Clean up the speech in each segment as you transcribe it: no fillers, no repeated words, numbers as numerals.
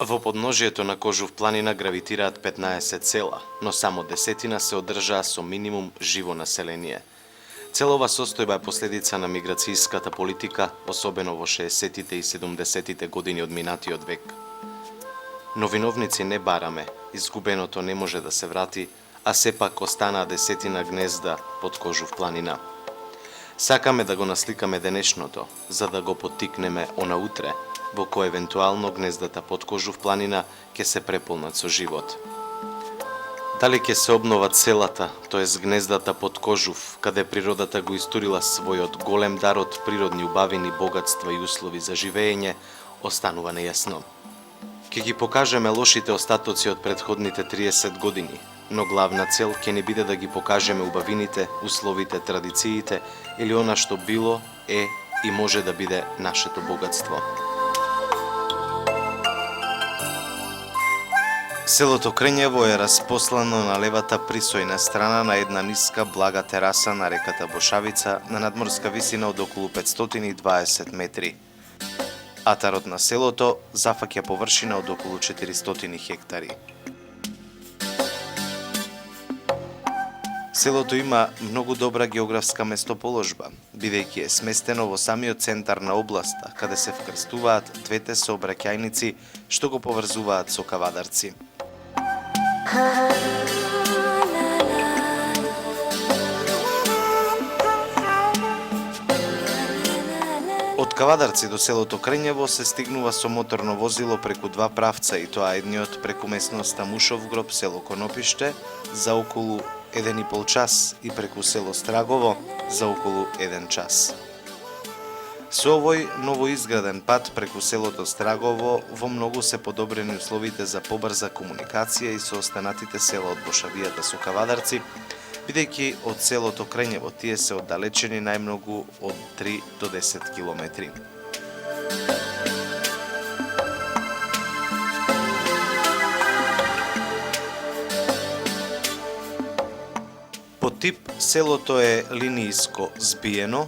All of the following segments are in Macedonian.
Во подножието на Кожув планина гравитираат 15 села, но само 10 се одржаа со минимум живо население. Целова состојба е последица на миграцијската политика, особено во 60-тите и 70-тите години од минатиот век. Но виновници не бараме, изгубеното не може да се врати, а сепак останаа 10 гнезда под Кожув планина. Сакаме да го насликаме денешното, за да го поттикнеме она утре, во кој евентуално гнездата под Кожув планина ќе се преполнат со живот. Дали ќе се обноват селата, тоест гнездата под Кожув, каде природата го истурила својот голем дар од природни убавини, богатства и услови за живење, останува нејасно. Ќе ги покажеме лошите остатоци од претходните 30 години, но главна цел ќе ни биде да ги покажеме убавините, условите, традициите или она што било, е и може да биде нашето богатство. Селото Крњево е распослано на левата присојна страна на една ниска блага тераса на реката Бошавица на надморска висина од околу 520 метри. Атарот на селото зафаќа површина од околу 400 хектари. Селото има многу добра географска местоположба, бидејќи е сместено во самиот центар на областа, каде се вкрстуваат двете сообраќајници што го поврзуваат со Кавадарци. Од Кавадарци до селото Крњево се стигнува со моторно возило преку два правца, и тоа едниот преку местноста Мушов гроб, село Конопиште, за околу 1,5 час и преку село Страгово за околу 1 час. Со овој новоизграден пат преку селото Страгово во многу се подобрени условите за побрза комуникација и со останатите села од Бошавијата со Кавадарци, бидејќи од селото Крњево тие се оддалечени најмногу од 3 до 10 километри. По тип селото е линииско збиено,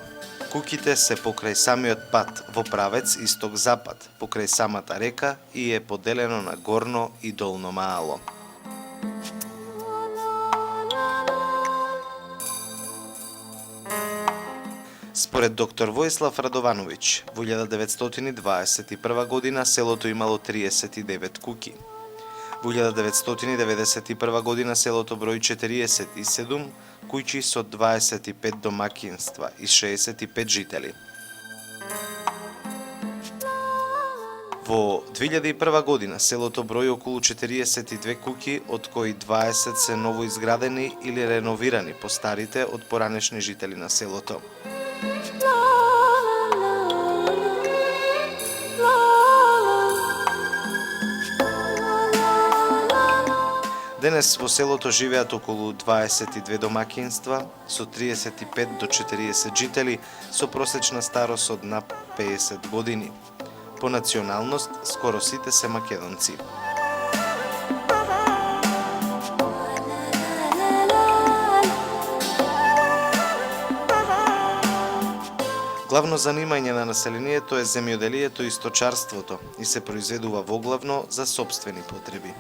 куќите се покрај самиот пат во правец исток-запад, покрај самата река, и е поделено на горно и долно маало. Според доктор Војслав Радовановиќ, во 1921 година селото имало 39 куќи. Во 1991 година селото брои 47 куќи со 25 домакинства и 65 жители. Во 2001 година селото брои околу 42 куќи, од кои 20 се новоизградени или реновирани по старите од поранешни жители на селото. Денес во селото живеат околу 22 домакинства со 35 до 40 жители со просечна старост од над 50 години. По националност, скоро сите се македонци. Главно занимање на населението е земјоделието и сточарството и се произведува воглавно за сопствени потреби.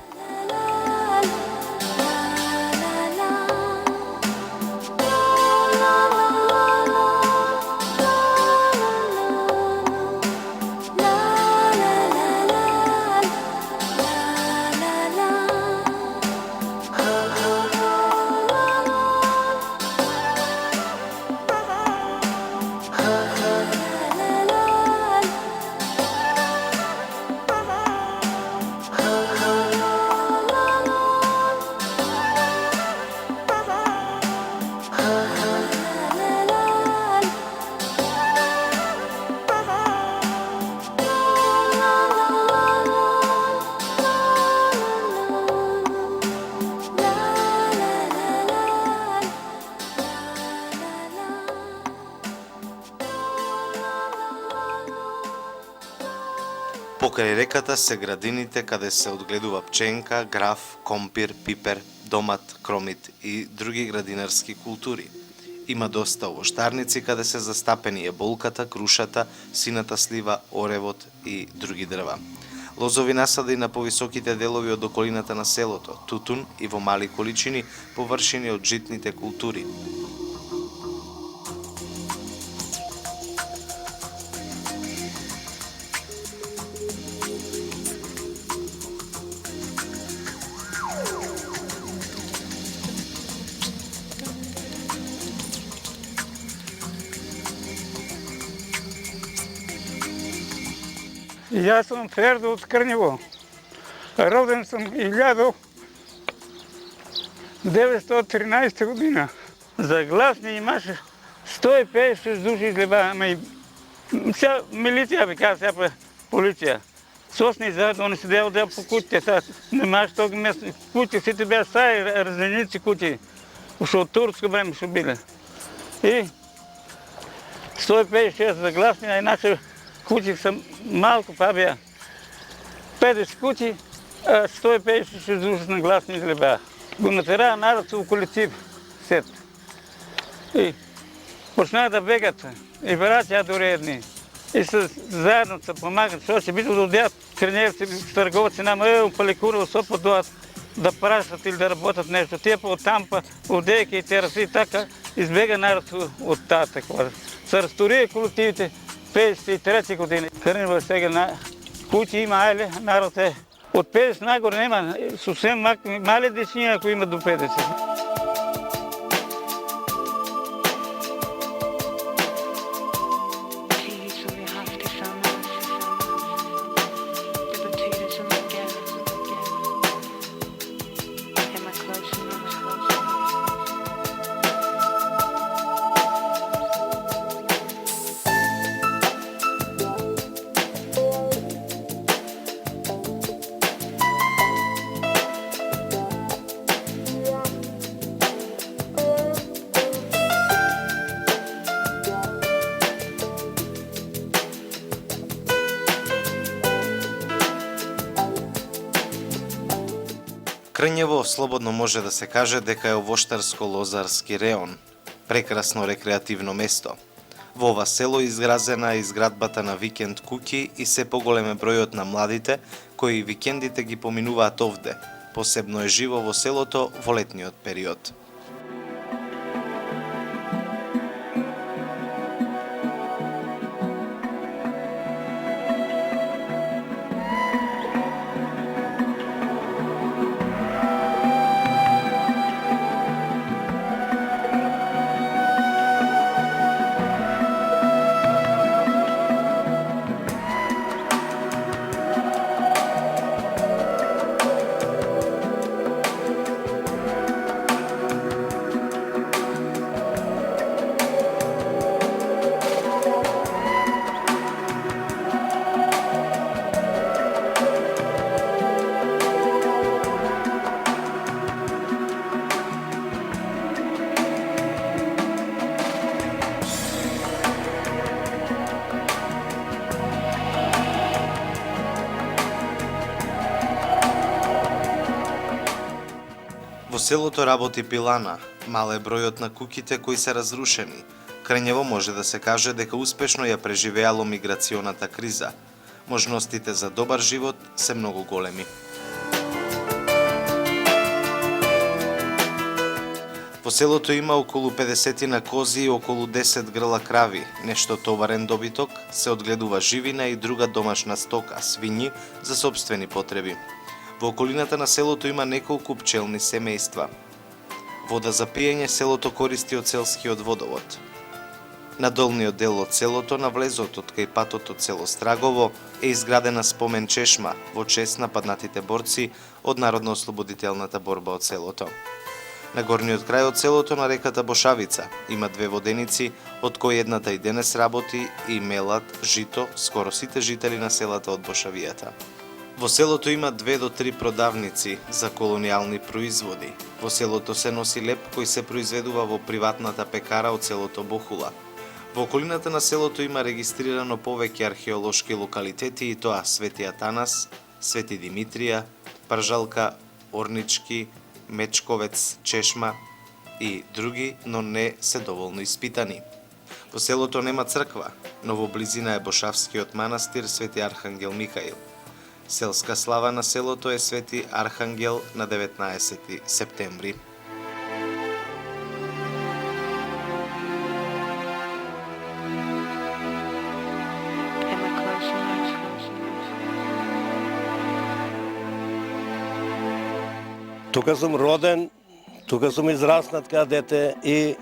Покрај реката се градините каде се одгледува пченка, граф, компир, пипер, домат, кромит и други градинарски култури. Има доста овоштарници каде се застапени еболката, крушата, сината слива, оревот и други дрва. Лозови насади на повисоките делови од околината на селото, тутун и во мали количини површени од житните култури. Јас сум Фердо од Крњево. Роден сум 1913 година. За гласни имаше 150 души излеба, ама и вся милиција бе кажа сега полиција. Сосни заедно, они седеа по куќите, сега немаш тој место. Куќи сите беа стаи разленици куќи, уште од турско време што биле. И 156 за гласни, а иначе куќи са малку, па беа 50 куќи, а 156 души на гласни излебаа. Го натераа народ со околици сет. И почнаа да бегат, и враќаа до редни. И заедно се помагат, што ќе бидат одеат крневци, трговци нам, палекурово Сопот доат да прашат или да работат нешто. Тие па од тампа, одејќи и тераси, така избега народ од таа такова. Се расторија колективите 53 години. Крнево сега на куќи има, ајле, народ е од 50 нагоре нема, сосем мали дечиња ако има до 50. Крњево слободно може да се каже дека е овоштарско-лозарски реон, прекрасно рекреативно место. Во ова село изгразена е изградбата на викенд куќи и се поголем е бројот на младите кои викендите ги поминуваат овде. Посебно е живо во селото во летниот период. Во селото работи пилана, мал е бројот на куќите кои се разрушени. Крњево може да се каже дека успешно ја преживеало миграционата криза. Можностите за добар живот се многу големи. Во селото има околу 50 на кози и околу 10 грла крави, нешто товарен добиток, се одгледува живина и друга домашна стока, свињи за сопствени потреби. Во околината на селото има неколку пчелни семејства. Вода за пиење селото користи од селскиот водовод. На долниот дел од селото, на влезот од кај патот од село Страгово, е изградена спомен чешма во чест на паднатите борци од Народно-ослободителната борба од селото. На горниот крај од селото на реката Бошавица има две воденици, од кои едната и денес работи и мелат жито скоро сите жители на селата од Бошавијата. Во селото има 2 до 3 продавници за колонијални производи. Во селото се носи леп кој се произведува во приватната пекара од селото Бохула. Во околината на селото има регистрирано повеќе археолошки локалитети и тоа Свети Атанас, Свети Димитрија, Пржалка, Орнички, Мечковец, Чешма и други, но не се доволно испитани. Во селото нема црква, но во близина е Бошавскиот манастир Свети Архангел Михаил. Селска слава на селото е Свети Архангел на 19 септември. Тука сум роден, тука сум израснат кај дете и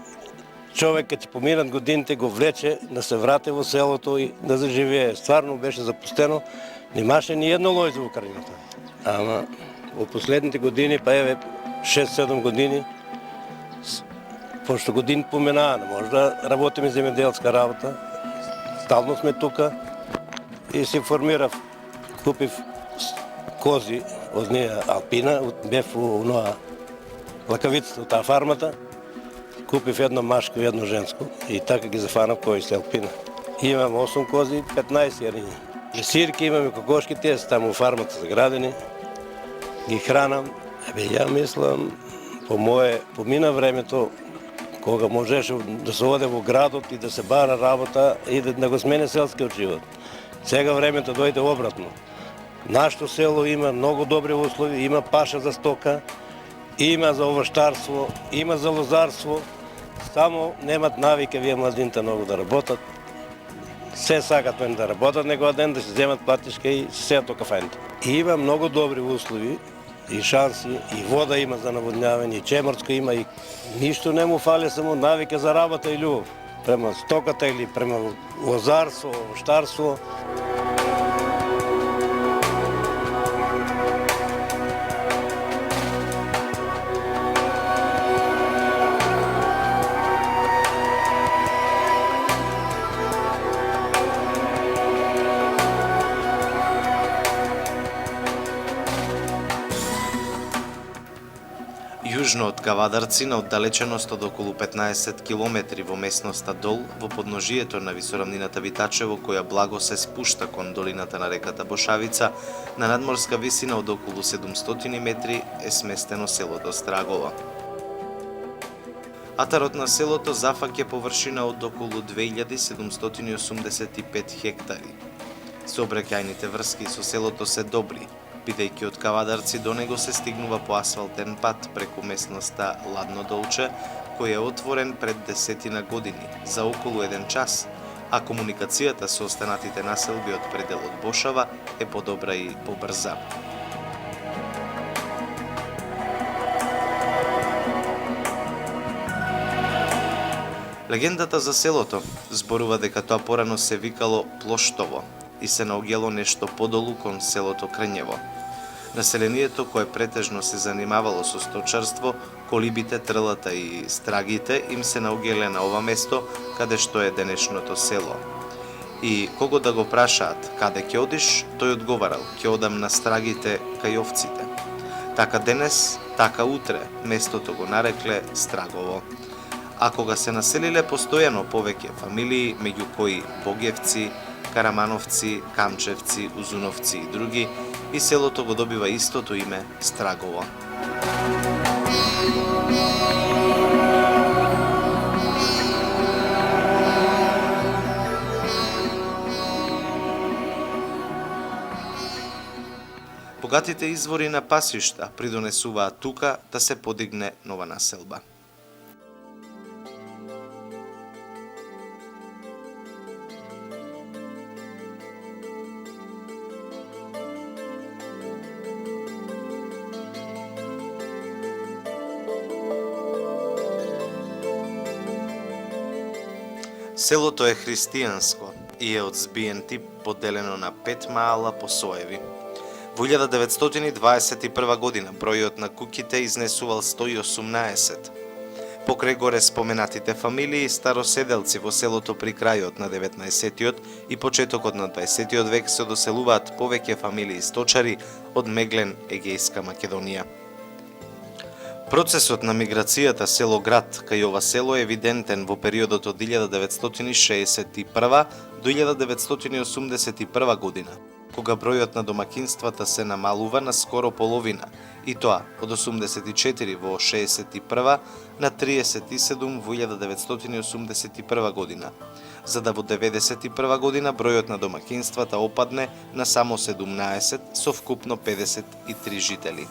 човек кога ќе поминат годините го влече да се врати во селото и да заживее. Стварно беше запустено, немаше ни едно лојзе во крајината. Ама во последните години, па еве 6-7 години, пошто години поминаа, може да работиме земјоделска работа, стално сме тука и се формирав, купив кози од неја Алпина, бев во оноа лакавицата од таа фармата, купив едно машко и едно женско и така ги зафанав кои се Алпина. Имам 8 кози, 15 јариња. И сирки имаме кокошки, тие се таму во фармата заградени, ги хранам. Ја мислам, помина времето кога можеше да се оде во градот и да се бара работа и да го смене селскиот живот. Сега времето дојде обратно. Нашето село има многу добри услови, има паша за стока, има за овоштарство, има за лозарство, само немат навика вие младините многу да работат. Се сакат да работат некој ден, да се земат платишка и се сеат од кафените. Има многу добри услови и шанси, и вода има за наводнявање, и чеморско има, и ништо не му фали, само навика за работа и љубов. Према стоката или према лозарство, овоштарство. Јужно од Кавадарци, на оддалеченост од околу 15 километри во местноста Дол, во подножието на висоравнината Витачево, која благо се спушта кон долината на реката Бошавица, на надморска висина од околу 700 метри е сместено селото Страгово. Атарот на селото зафаќа површина од околу 2785 хектари. Сообраќајните врски со селото се добри, бидејќи од Кавадарци до него се стигнува по асфалтен пат преку местноста Ладно Долче, кој е отворен пред 10 години, за околу 1 час, а комуникацијата со останатите населби од пределот Бошава е подобра и побрза. Легендата за селото зборува дека тоа порано се викало Плоштово и се наоѓало нешто подолу кон селото Крњево. Населението кое претежно се занимавало со сточарство, колибите, трлата и страгите им се наоѓале на ова место каде што е денешното село. И кого да го прашаат каде ќе одиш, тој одговарал: ќе одам на страгите кај овците. Така денес, така утре, местото го нарекле Страгово. А кога се населиле постојано повеќе фамилии, меѓу кои Богевци, Карамановци, Камчевци, Узуновци и други, и селото го добива истото име Страгово. Богатите извори на пасишта придонесуваат тука да се подигне нова населба. Селото е христијанско и е од збиен тип, поделено на 5 маала посоеви. Во 1921 година бројот на куќите изнесувал 118. Покрај горе споменатите фамилии, староседелци во селото при крајот на 19-тиот и почетокот на 20-тиот век се доселуваат повеќе фамилии сточари од Меглен, Егејска Македонија. Процесот на миграцијата село-град кај ова село е евидентен во периодот од 1961 до 1981 година, кога бројот на домакинствата се намалува на скоро половина, и тоа од 84 во 61 на 37 во 1981 година, за да во 91 година бројот на домаќинствата опадне на само 17 со вкупно 53 жители.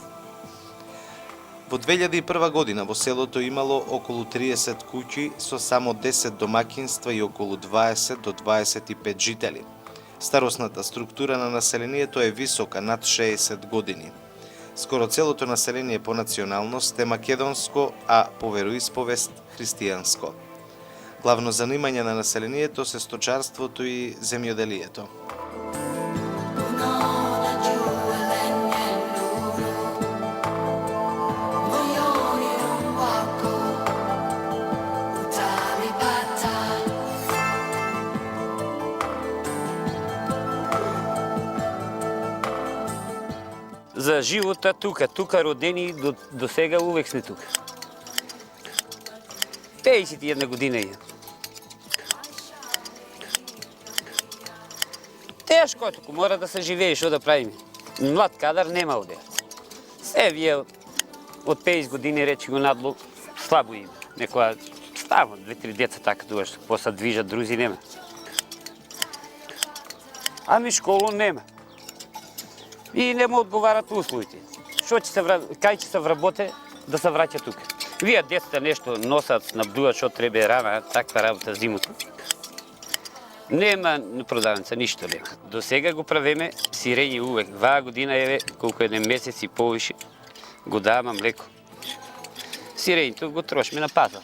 Во 2001 година во селото имало околу 30 куќи со само 10 домаќинства и околу 20 до 25 жители. Старосната структура на населението е висока, над 60 години. Скоро целото население по националност е македонско, а по вероисповест христијанско. Главно занимање на населението се сточарството и земјоделието. За живота тука родени до сега увек сме тука. 51 година е. Тешко е тука, мора да се живее, што да правиме. Млад кадар нема оде. Се вие од 50 години речи го надло слабо има. Некоја ставо, 2-3 деца така дуаш, после движат, друзи нема. Ами школу нема. И не му одговарат условите. Кај ќе се вработе, да се враќа тука. Вие децата нешто носат, снабдуват што треба рана, таква работа зимото. Нема продавница, ништо нема. До сега го правиме сирење увек. 2 година еве, колку еден месец и повише, го даваме млеко. Сирењето го трошиме на пазар.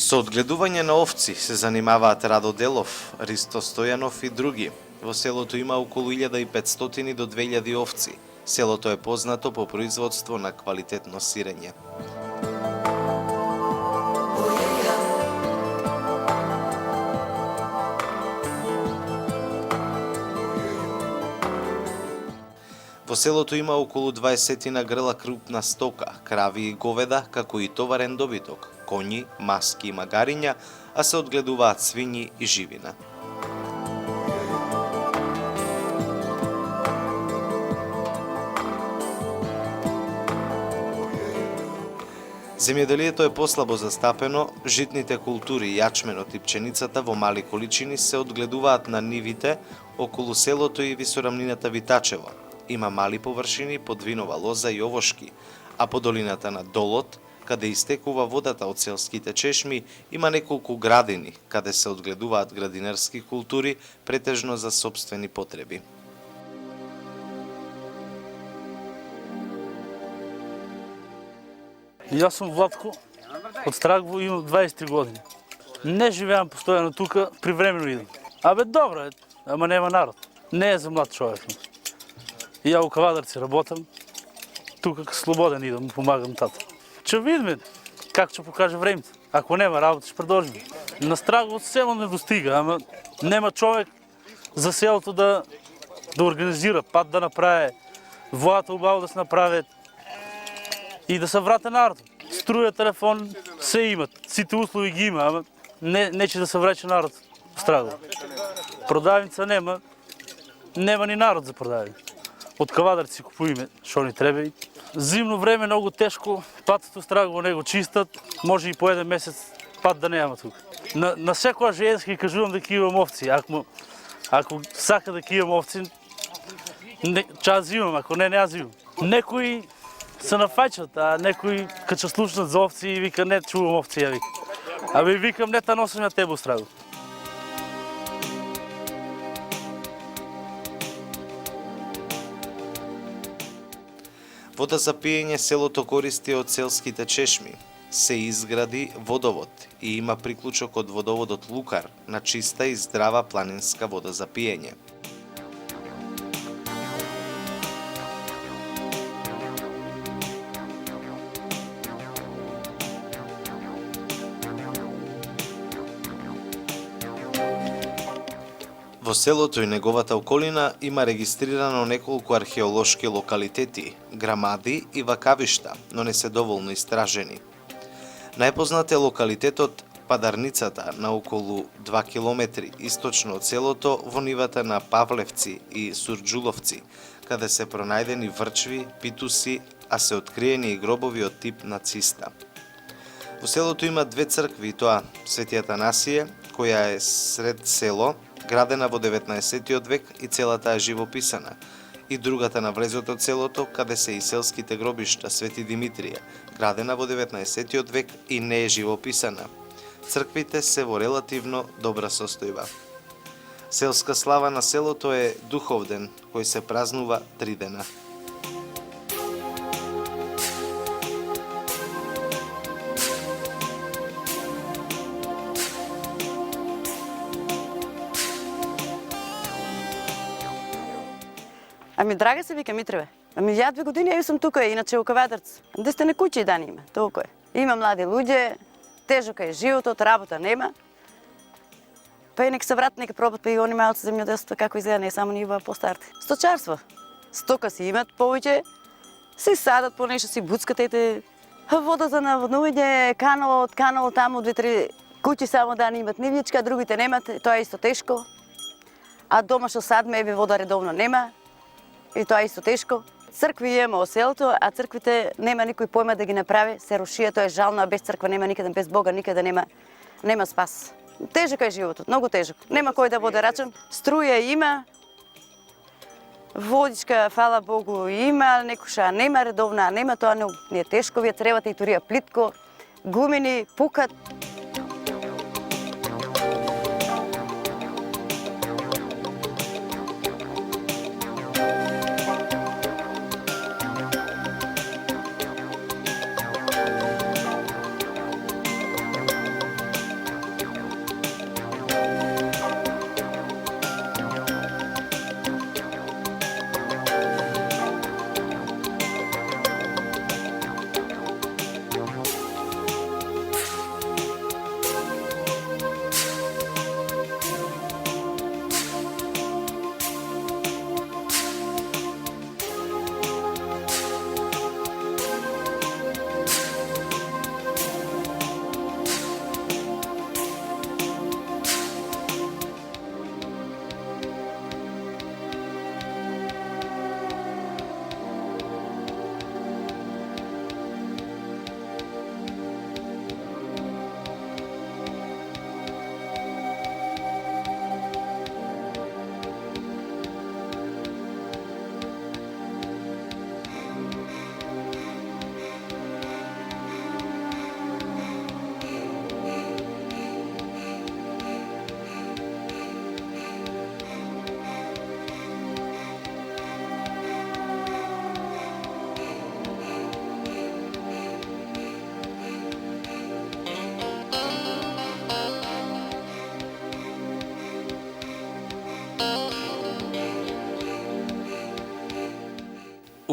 Со одгледување на овци се занимаваат Радо Делов, Ристо Стојанов и други. Во селото има околу 1500 до 2000 овци. Селото е познато по производство на квалитетно сирење. Во селото има околу 20 грла крупна стока, крави и говеда, како и товарен добиток, коњи, маски и магариња, а се одгледуваат свињи и живина. Земјоделието е послабо застапено, житните култури, јачменот и пченицата во мали количини се одгледуваат на нивите околу селото и висорамнината Витачево. Има мали површини под винова лоза и овошки, а по долината на Долот, каде истекува водата од селските чешми, има неколку градини, каде се одгледуваат градинарски култури, претежно за сопствени потреби. Јас сум Владко, од Страгво, имам 23 години. Не живеам постојано тука, привремено идам. Абе, добро е, ама нема народ. Не е за млад човек. И ја у Кавадарци работам, тука слободен идам, помагам тата. Ќе видиме как ќе покаже времето. Ако нема работа, ќе продолжиме. На Страгво село не достига, ама нема човек за селото да организира, пат да направи, водата убаво да се направи и да се врата народ. Струја, телефон, се имат, сите услови ги има, ама не ќе да се враќа народ в Страгво. Продавница нема, нема ни народ за продавање. Од кавадарци купуваме што ни треба. Зимно време многу тешко, патот Острагово не го чистат, може и по еден месец пат да нема тука. На секоја женски кажувам дека имам овци. Ако сака дека имам овци, час имам, ако не аз имам. Некои се нафаќат, а некои кога ќе слушнат за овци и вика не чувам овци, ја вика. Абе викам не та носам на тебе Острагово. Вода за пиење селото користи од селските чешми. Се изгради водовод и има приклучок од водоводот Лукар на чиста и здрава планинска вода за пиење. Во селото и неговата околина има регистрирано неколку археолошки локалитети, грамади и вакавишта, но не се доволно истражени. Најпознат е локалитетот Падарницата на околу 2 километри источно од селото во нивата на Павлевци и Сурџуловци, каде се пронајдени врчви, питуси, а се откриени и гробови од тип нациста. Во селото има две цркви, и тоа Свети Атанасије, која е сред село, градена во 19 век и целата е живописана, и другата на влезот од селото, каде се и селските гробишта Свети Димитрија, градена во 19 век и не е живописана. Црквите се во релативно добра состојба. Селска слава на селото е Духовден, кој се празнува 3 дена. Ами драга се вика Митреве. Ами ја 2 години ја сум тука, иначе у Кавадарц. 10 куќи дани има, толку е. Има млади луѓе, тежок е животот, работа нема. Па и нека се вратат, нека пробат па и они малце земјоделство како изгледа, не само нива постарти. Сточарство. Стока си имат повеќе, си садат по нешто, си буцкат ете. Вода за наводнување, канал таму 2-3 куќи само дани имат нивичка, другите немат, тоа е исто тешко. А дома што садме, еве вода редовно нема. И тоа е исто тешко. Цркви имаме во селото, а црквите нема никој појма да ги направи, се рушија, тоа е жално, а без црква нема никаде, без Бога никаде нема спас. Тежок е животот, многу тежок. Нема кој да води рачун. Струја има, водичка, фала Богу, има, некоша нема редовна, нема тоа не е тешко, вие требате и турија плитко, гумени, пукат.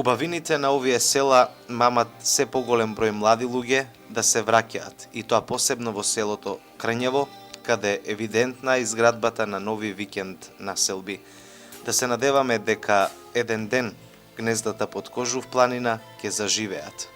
Убавините на овие села мамат се поголем број млади луѓе да се враќаат, и тоа посебно во селото Крњево, каде е евидентна изградбата на нови викенд населби. Да се надеваме дека еден ден гнездата под Кожув планина ќе заживеат.